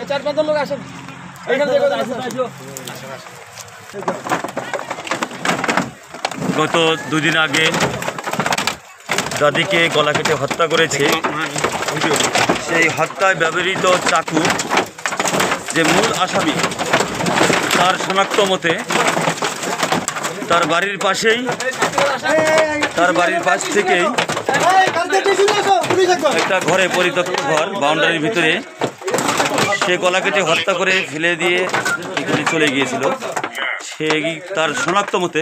4-5 জন লোক আসেন এখান থেকে গত 2 দিন আগে দাদিকে গলা কেটে হত্যা করেছে সেই হত্যায় ব্যবহৃত চাকু যে মূল আসামি তার শনাক্ত মতে তার বাড়ির পাশেই তার বাড়ির পাশ থেকেই একটা ঘরে পরিত্যক্ত ঘর বাউন্ডারির ভিতরে সে গলা কেটে হত্যা করে ফেলে দিয়ে এখানে চলে গিয়েছিল। সে তার শনাক্ত মতে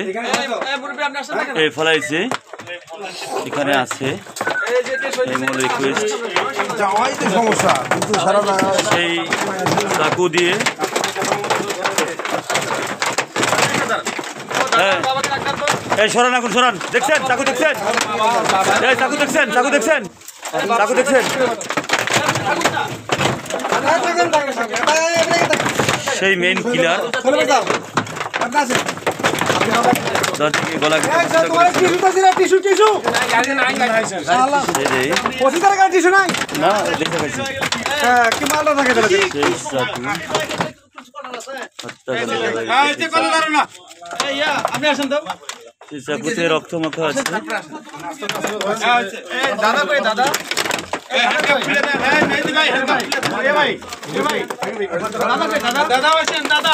ফেলাইছে এখানে আছে মূল রিকোয়েস্ট সেই চাকু দিয়ে সরান এখন সরান দেখছেন চাকু দেখছেন চাকু দেখছেন চাকু দেখছেন চাকু দেখছেন সেই মেইন কিলার দাদিকে গলা চাকুতে রক্ত মাখা আছে। দাদা